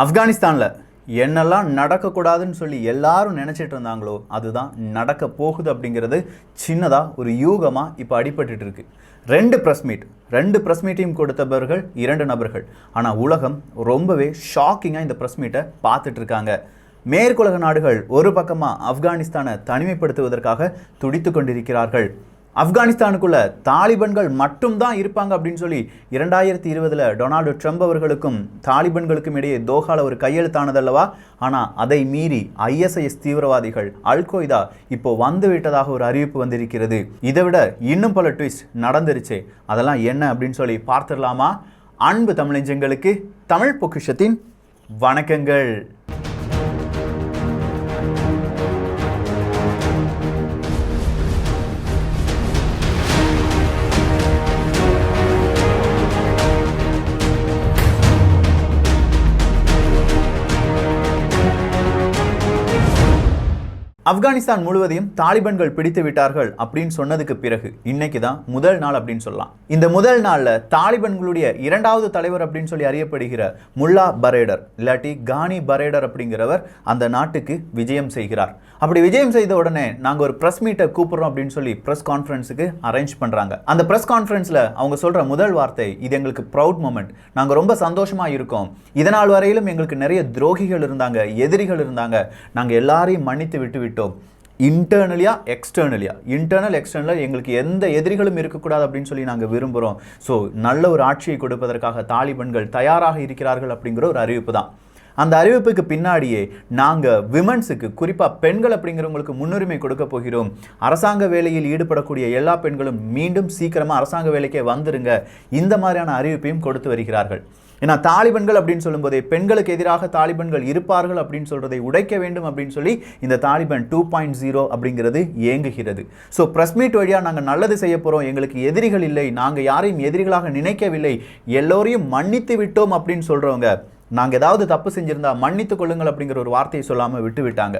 ஆப்கானிஸ்தானில் என்னெல்லாம் நடக்கக்கூடாதுன்னு சொல்லி எல்லாரும் நினச்சிட்டு இருந்தாங்களோ அதுதான் நடக்க போகுது அப்படிங்கிறது சின்னதாக ஒரு யூகமாக இப்போ அடிபட்டுட்டு இருக்கு. ரெண்டு ப்ரெஸ் மீட்டையும் கொடுத்தவர்கள் 2 நபர்கள். ஆனால் உலகம் ரொம்பவே ஷாக்கிங்காக இந்த ப்ரெஸ் மீட்டை பார்த்துட்டு இருக்காங்க. மேற்குலக நாடுகள் ஒரு பக்கமாக ஆப்கானிஸ்தானை தனிமைப்படுத்துவதற்காக துடித்து கொண்டிருக்கிறார்கள். ஆப்கானிஸ்தானுக்குள்ள தாலிபன்கள் மட்டும்தான் இருப்பாங்க அப்படின்னு சொல்லி 2020 டொனால்டு ட்ரம்ப் அவர்களுக்கும் தாலிபன்களுக்கும் இடையே தோஹால ஒரு கையெழுத்தானதல்லவா. ஆனால் அதை மீறி ISIS தீவிரவாதிகள் அல்-கொய்தா இப்போ வந்து விட்டதாக ஒரு அறிவிப்பு வந்திருக்கிறது. இதை விட இன்னும் பல ட்விஸ்ட் நடந்துருச்சு. அதெல்லாம் என்ன அப்படின்னு சொல்லி பார்த்துடலாமா? அன்பு தமிழஞ்சங்களுக்கு தமிழ் பொக்கிஷத்தின் வணக்கங்கள். ஆப்கானிஸ்தான் முழுவதையும் தாலிபன்கள் பிடித்து விட்டார்கள் அப்படின்னு சொன்னதுக்கு பிறகு இன்னைக்கு தான் முதல் நாள் அப்படின்னு சொல்லலாம். இந்த முதல் நாளில் தாலிபன்களுடைய 2வது தலைவர் அப்படின்னு சொல்லி அறியப்படுகிற முல்லா பரேடர் இல்லாட்டி கானி பரேடர் அப்படிங்கிறவர் அந்த நாட்டுக்கு விஜயம் செய்கிறார். அப்படி விஜயம் செய்த உடனே நாங்கள் ஒரு ப்ரெஸ் மீட்டை கூப்பிடுறோம் அப்படின்னு சொல்லி ப்ரெஸ் கான்ஃபரன்ஸுக்கு அரேஞ்ச் பண்ணுறாங்க. அந்த ப்ரெஸ் கான்ஃபரன்ஸில் அவங்க சொல்கிற முதல் வார்த்தை, இது எங்களுக்கு ப்ரவுட் மூமெண்ட், நாங்கள் ரொம்ப சந்தோஷமாக இருக்கோம். இதனால் வரையிலும் எங்களுக்கு நிறைய துரோகிகள் இருந்தாங்க, எதிரிகள் இருந்தாங்க, நாங்கள் எல்லாரையும் மன்னித்து விட்டு இன்டர்னல் எக்ஸ்டர்னல் எங்களுக்கு எந்த எதிரிகளும் இருக்கக்கூடாது அப்படின்னு சொல்லி நாங்கள் விரும்புகிறோம். ஸோ நல்ல ஒரு ஆட்சியை கொடுப்பதற்காக தாலிபன்கள் தயாராக இருக்கிறார்கள் அப்படிங்கிற ஒரு அறிவிப்பு தான். அந்த அறிவிப்புக்கு பின்னாடியே நாங்கள் விமன்ஸுக்கு, குறிப்பாக பெண்கள் அப்படிங்கிறவங்களுக்கு முன்னுரிமை கொடுக்க போகிறோம். அரசாங்க வேலையில் ஈடுபடக்கூடிய எல்லா பெண்களும் மீண்டும் சீக்கிரமாக அரசாங்க வேலைக்கே வந்துருங்க, இந்த மாதிரியான அறிவிப்பையும் கொடுத்து வருகிறார்கள். ஏன்னா தாலிபன்கள் அப்படின்னு சொல்லும்போதே பெண்களுக்கு எதிராக தாலிபன்கள் இருப்பார்கள் அப்படின்னு சொல்றதை உடைக்க வேண்டும் அப்படின்னு சொல்லி இந்த தாலிபன் 2.0 அப்படிங்கிறது இயங்குகிறது. ஸோ ப்ரெஸ் மீட் வழியாக நாங்கள் நல்லது செய்ய போகிறோம், எங்களுக்கு எதிரிகள் இல்லை, நாங்கள் யாரையும் எதிரிகளாக நினைக்கவில்லை, எல்லோரையும் மன்னித்து விட்டோம் அப்படின்னு சொல்கிறவங்க, நாங்கள் ஏதாவது தப்பு செஞ்சிருந்தா மன்னித்து கொள்ளுங்கள் அப்படிங்கிற ஒரு வார்த்தையை சொல்லாமல் விட்டு விட்டாங்க.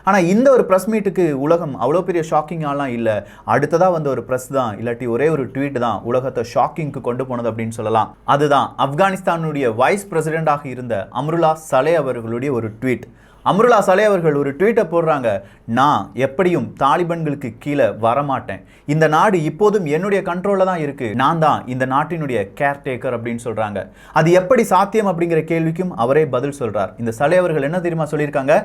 ஆனால் இந்த ஒரு ப்ரெஸ் மீட்டுக்கு உலகம் அவ்வளோ பெரிய ஷாக்கிங்காலாம் இல்லை. அடுத்ததாக வந்த ஒரு ப்ரெஸ் தான், இல்லாட்டி ஒரே ஒரு ட்வீட் தான் உலகத்தை ஷாக்கிங்க்கு கொண்டு போனது அப்படின்னு சொல்லலாம். அதுதான் ஆப்கானிஸ்தானுடைய வைஸ் பிரசிடென்டாக இருந்த அம்ருல்லா சலே அவர்களுடைய ஒரு ட்வீட். அம்ருல்லா சலே அவர்கள் ஒரு ட்வீட்டை போடுறாங்க, நான் எப்படியும் தாலிபன்களுக்கு கீழே வரமாட்டேன், இந்த நாடு இப்போதும் என்னுடைய கண்ட்ரோலில் தான் இருக்கு, நான் தான் இந்த நாட்டினுடைய கேர்டேக்கர் அப்படின்னு சொல்றாங்க. அது எப்படி சாத்தியம் அப்படிங்கிற கேள்விக்கும் அவரே பதில் சொல்றார். இந்த சலே அவர்கள் என்ன தெரியுமா சொல்லியிருக்காங்க,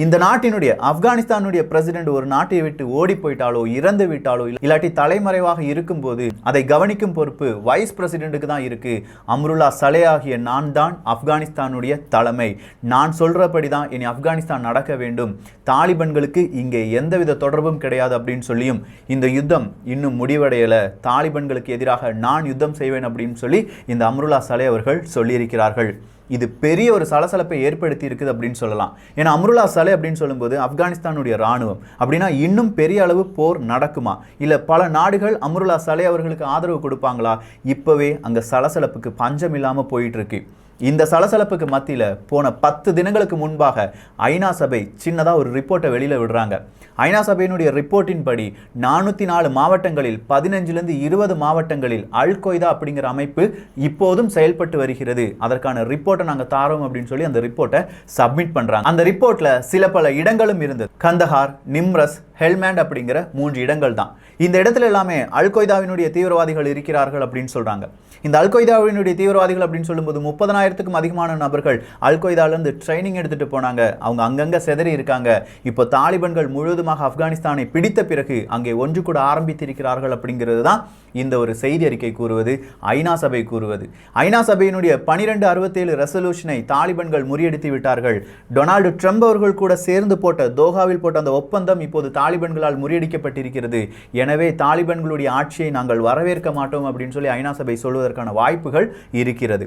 இந்த நாட்டினுடைய ஆப்கானிஸ்தானுடைய பிரசிடென்ட் ஒரு நாட்டை விட்டு ஓடி போயிட்டாலோ இறந்து விட்டாலோ இல்லாட்டி தலைமறைவாக இருக்கும்போது அதை கவனிக்கும் பொறுப்பு வைஸ் பிரசிடென்ட்டுக்கு தான் இருக்கு. அம்ருல்லா சலே ஆகிய நான் தான் ஆப்கானிஸ்தானுடைய தலைமை, நான் சொல்றபடி தான் இனி ஆப்கானிஸ்தான் நடக்க வேண்டும், தாலிபன்களுக்கு இங்கே எந்தவித தொடர்பும் கிடையாது அப்படின்னு சொல்லியும் இந்த யுத்தம் இன்னும் முடிவடையல, தாலிபன்களுக்கு எதிராக நான் யுத்தம் செய்வேன் அப்படின்னு சொல்லி இந்த அம்ருல்லா சலே அவர்கள் சொல்லியிருக்கிறார்கள். இது பெரிய ஒரு சலசலப்பை ஏற்படுத்தி இருக்குது அப்படின்னு சொல்லலாம். ஏன்னா அம்ருல்லா சலே அப்படின்னு சொல்லும்போது ஆப்கானிஸ்தானுடைய ராணுவம் அப்படின்னா இன்னும் பெரிய அளவு போர் நடக்குமா, இல்லை பல நாடுகள் அம்ருல்லா சலே அவர்களுக்கு ஆதரவு கொடுப்பாங்களா? இப்போவே அங்கே சலசலப்புக்கு பஞ்சம் இல்லாமல் போயிட்டு இருக்கு. இந்த சலசலப்புக்கு மத்தியில் போன 10 தினங்களுக்கு முன்பாக ஐநா சபை சின்னதாக ஒரு ரிப்போர்ட்டை வெளியில் விடுறாங்க. ஐநா சபையினுடைய ரிப்போர்ட்டின் படி 404 மாவட்டங்களில் 15லேருந்து 20 மாவட்டங்களில் அல்-கொய்தா அப்படிங்கிற அமைப்பு இப்போதும் செயல்பட்டு வருகிறது. அதற்கான ரிப்போர்ட்டை நாங்கள் தாரோம் அப்படின்னு சொல்லி அந்த ரிப்போர்ட்டை சப்மிட் பண்ணுறாங்க. அந்த ரிப்போர்ட்டில் சில பல இடங்களும் இருந்தது. கந்தஹார், நிம்ரஸ், ஹெல்மேண்ட் அப்படிங்கிற 3 இடங்கள் தான். இந்த இடத்துல எல்லாமே அல்-கொய்தாவினுடைய தீவிரவாதிகள் இருக்கிறார்கள் அப்படின்னு சொல்கிறாங்க. இந்த அல்-கொய்தாவினுடைய தீவிரவாதிகள் அப்படின்னு சொல்லும்போது 30,000க்கும் அதிகமான நபர்கள் அல்-கொய்தாவிலிருந்து ட்ரைனிங் எடுத்துகிட்டு போனாங்க. அவங்க அங்கங்கே செதறி இருக்காங்க. இப்போ தாலிபன்கள் முழுவதுமாக ஆப்கானிஸ்தானை பிடித்த பிறகு அங்கே ஒன்று கூட ஆரம்பித்திருக்கிறார்கள் அப்படிங்கிறது தான் இந்த ஒரு செய்தி அறிக்கை கூறுவது, ஐநா சபை கூறுவது. ஐநா சபையினுடைய 1267 ரெசல்யூஷனை தாலிபன்கள் முறியடித்து விட்டார்கள். டொனால்டு ட்ரம்ப் அவர்கள் கூட சேர்ந்து போட்ட தோஹாவில் போட்ட அந்த ஒப்பந்தம் இப்போது தாலிபன்களால் முறியடிக்கப்பட்டிருக்கிறது. எனவே தாலிபன்களுடைய ஆட்சியை நாங்கள் வரவேற்க மாட்டோம் அப்படின்னு சொல்லி ஐநா சபை சொல்வதற்கான வாய்ப்புகள் இருக்கிறது.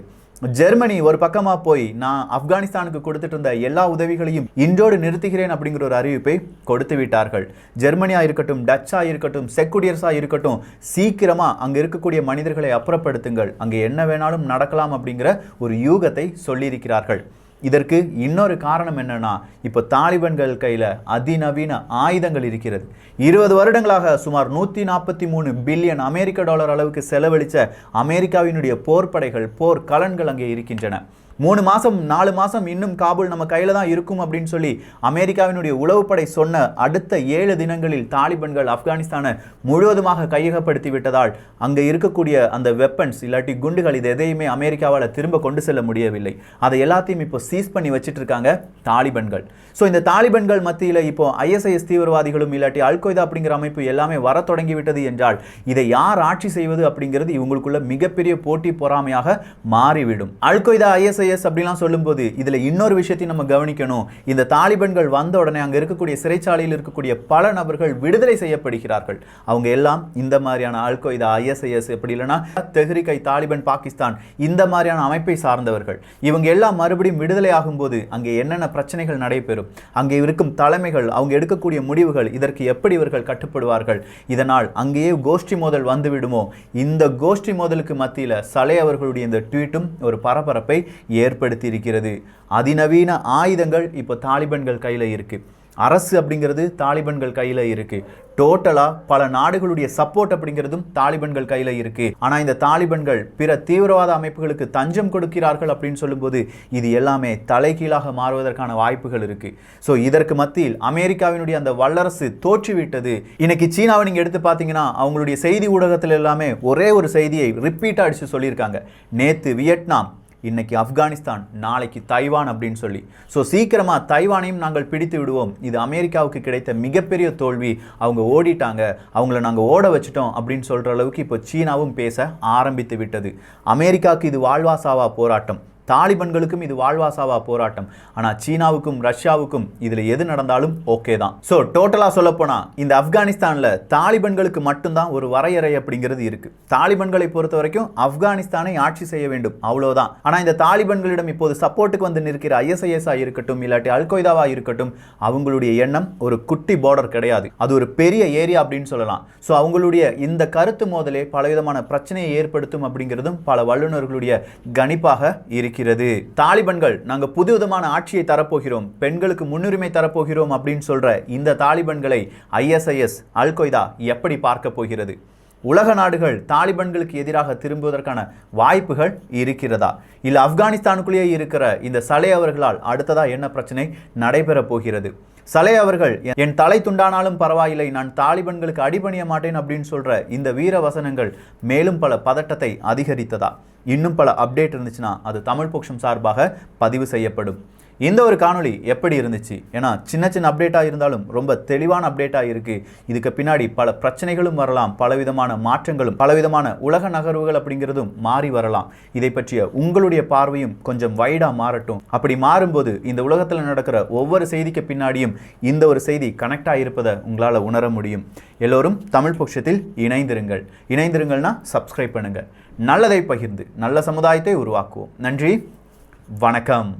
ஜெர்மனி ஒரு பக்கமாக போய் நான் ஆப்கானிஸ்தானுக்கு கொடுத்துட்டு இருந்த எல்லா உதவிகளையும் இன்றோடு நிறுத்துகிறேன் அப்படிங்கிற ஒரு அறிவிப்பை கொடுத்து விட்டார்கள். ஜெர்மனியாக இருக்கட்டும், டச்சாக இருக்கட்டும், செக்குடியர்ஸாக இருக்கட்டும், சீக்கிரமாக அங்கே இருக்கக்கூடிய மனிதர்களை அப்புறப்படுத்துங்கள், அங்கே என்ன வேணாலும் நடக்கலாம் அப்படிங்கிற ஒரு யூகத்தை சொல்லியிருக்கிறார்கள். இதற்கு இன்னொரு காரணம் என்னன்னா, இப்போ தாலிபன்கள் கையில் அதிநவீன ஆயுதங்கள் இருக்கிறது. 20 வருடங்களாக சுமார் 143 பில்லியன் அமெரிக்க டாலர் அளவுக்கு செலவழித்த அமெரிக்காவினுடைய போர்ப்படைகள், போர் கலன்கள் அங்கே இருக்கின்றன. 3 மாசம் 4 மாசம் இன்னும் காபூல் நம்ம கையில தான் இருக்கும் அப்படின்னு சொல்லி அமெரிக்காவினுடைய உளவுப்படை சொன்ன அடுத்த 7 தினங்களில் தாலிபன்கள் ஆப்கானிஸ்தானை முழுவதுமாக கையகப்படுத்தி விட்டதால் அங்கே இருக்கக்கூடிய அந்த வெப்பன்ஸ் இல்லாட்டி குண்டுகள் இது எதையுமே அமெரிக்காவால் திரும்ப கொண்டு செல்ல முடியவில்லை. அதை எல்லாத்தையும் இப்போ சீஸ் பண்ணி வச்சிட்டு இருக்காங்க தாலிபன்கள். ஸோ இந்த தாலிபன்கள் மத்தியில் இப்போ ISIS தீவிரவாதிகளும் இல்லாட்டி அல்-கொய்தா அப்படிங்கிற அமைப்பு எல்லாமே வர தொடங்கிவிட்டது என்றால் இதை யார் ஆட்சி செய்வது அப்படிங்கிறது இவங்களுக்குள்ள மிகப்பெரிய போட்டி பொறாமையாக மாறிவிடும். அல்-கொய்தா ISIS அப்படிலாம் சொல்லும்போது இதில் இன்னொரு விஷயத்தையும் நம்ம கவனிக்கணும். இந்த தாலிபன்கள் வந்த உடனே அங்கே இருக்கக்கூடிய சிறைச்சாலையில் இருக்கக்கூடிய பல நபர்கள் விடுதலை செய்யப்படுகிறார்கள். அவங்க எல்லாம் இந்த மாதிரியான அல்-கொய்தா ISIS எப்படி இல்லைன்னா தெஹ்ரிக் தாலிபன் பாகிஸ்தான் இந்த மாதிரியான அமைப்பை சார்ந்தவர்கள். இவங்க எல்லாம் மறுபடியும் விடுதலை ஆகும்போது அங்கே என்னென்ன பிரச்சனைகள் நடைபெறும், அங்கே இருக்கும் தலைமைகள் அவங்க எடுக்கக்கூடிய முடிவுகள் இதற்கு எப்படி இவர்கள் கட்டுப்படுவார்கள், இதனால் அங்கேயே கோஷ்டி மோதல் வந்துவிடுமோ. இந்த கோஷ்டி மோதலுக்கு மத்தியில் சலே அவர்களுடைய இந்த ட்வீட்டும் ஒரு பரபரப்பை ஏற்படுத்தி இருக்கிறது. அதிநவீன ஆயுதங்கள் இப்போ தாலிபன்கள் கையில் இருக்கு. அரசு அப்படிங்கிறது தாலிபன்கள் கையில் இருக்கு. டோட்டலா பல நாடுகளுடைய சப்போர்ட் அப்படிங்கிறதும் தாலிபன்கள் கையில் இருக்கு. ஆனா இந்த தாலிபன்கள் பிற தீவிரவாத அமைப்புகளுக்கு தஞ்சம் கொடுக்கிறார்கள் அப்படின்னு சொல்லும்போது இது எல்லாமே தலைகீழாக மாறுவதற்கான வாய்ப்புகள் இருக்கு. ஸோ இதற்கு மத்தியில் அமெரிக்காவினுடைய அந்த வல்லரசு தோற்றுவிட்டது. இன்னைக்கு சீனாவை நீங்க எடுத்து பார்த்தீங்கன்னா அவங்களுடைய செய்தி ஊடகத்தில் எல்லாமே ஒரே ஒரு செய்தியை ரிப்பீட்டா அடிச்சு சொல்லியிருக்காங்க. நேத்து வியட்நாம், இன்னைக்கு ஆப்கானிஸ்தான், நாளைக்கு தைவான் அப்படின்னு சொல்லி. ஸோ சீக்கிரமாக தைவானையும் நாங்கள் பிடித்து விடுவோம். இது அமெரிக்காவுக்கு கிடைத்த மிகப்பெரிய தோல்வி. அவங்க ஓடிட்டாங்க, அவங்கள நாங்கள் ஓட வச்சுட்டோம் அப்படின்னு சொல்கிற அளவுக்கு இப்போ சீனாவும் பேச ஆரம்பித்து விட்டது. அமெரிக்காவுக்கு இது வாழ்வாசாவா போராட்டம், தாலிபன்களுக்கும் இது வாழ்வாசாவா போராட்டம். ஆனால் சீனாவுக்கும் ரஷ்யாவுக்கும் இதில் எது நடந்தாலும் ஓகே தான். ஸோ டோட்டலாக சொல்லப்போனால் இந்த ஆப்கானிஸ்தானில் தாலிபன்களுக்கு மட்டும்தான் ஒரு வரையறை அப்படிங்கிறது இருக்கு. தாலிபன்களை பொறுத்த வரைக்கும் ஆப்கானிஸ்தானை ஆட்சி செய்ய வேண்டும், அவ்வளோதான். ஆனால் இந்த தாலிபன்களிடம் இப்போது சப்போர்ட்டுக்கு வந்து நிற்கிற ISIS இருக்கட்டும் இல்லாட்டி அல்-கொய்தாவா இருக்கட்டும், அவங்களுடைய எண்ணம் ஒரு குட்டி பார்டர் கிடையாது, அது ஒரு பெரிய ஏரியா அப்படின்னு சொல்லலாம். ஸோ அவங்களுடைய இந்த கருத்து மோதலே பலவிதமான பிரச்சனையை ஏற்படுத்தும் அப்படிங்கிறதும் பல வல்லுநர்களுடைய கணிப்பாக இருக்கிறது. தாலிபன்கள் நாங்க புதுவிதமான ஆட்சியை தரப்போகிறோம், பெண்களுக்கு முன்னுரிமை தரப்போகிறோம் அப்படின்னு சொல்ற இந்த தாலிபன்களை ISIS அல்-கொய்தா எப்படி பார்க்க போகிறது? உலக நாடுகள் தாலிபன்களுக்கு எதிராக திரும்புவதற்கான வாய்ப்புகள் இருக்கிறதா? இல்ல ஆப்கானிஸ்தானுக்குள்ளேயே இருக்கிற இந்த சலே அவர்களால் அடுத்ததா என்ன பிரச்சனை நடைபெற போகிறது? சலே அவர்கள் என் தலை துண்டானாலும் பரவாயில்லை, நான் தாலிபன்களுக்கு அடிபணிய மாட்டேன் அப்படின்னு சொல்ற இந்த வீர வசனங்கள் மேலும் பல பதட்டத்தை அதிகரித்ததா? இன்னும் பல அப்டேட் இருந்துச்சுன்னா அது தமிழ் பொக்கிஷம் சார்பாக பதிவு செய்யப்படும். இந்த ஒரு காணொளி எப்படி இருந்துச்சு? ஏன்னா சின்ன சின்ன அப்டேட்டாக இருந்தாலும் ரொம்ப தெளிவான அப்டேட்டாக இருக்கு. இதுக்கு பின்னாடி பல பிரச்சனைகளும் வரலாம், பலவிதமான மாற்றங்களும் பலவிதமான உலக நகர்வுகள் அப்படிங்கிறதும் மாறி வரலாம். இதை பற்றிய உங்களுடைய பார்வையும் கொஞ்சம் வைடாக மாறட்டும். அப்படி மாறும்போது இந்த உலகத்தில் நடக்கிற ஒவ்வொரு செய்திக்கு பின்னாடியும் இந்த ஒரு செய்தி கனெக்ட் ஆகியிருப்பதை உங்களால் உணர முடியும். எல்லோரும் தமிழ் பொக்கிஷத்தில் இணைந்திருங்கள். இணைந்திருங்கள்னா சப்ஸ்கிரைப் பண்ணுங்க. நல்லதை பகிர்ந்து நல்ல சமுதாயத்தை உருவாக்குவோம். நன்றி, வணக்கம்.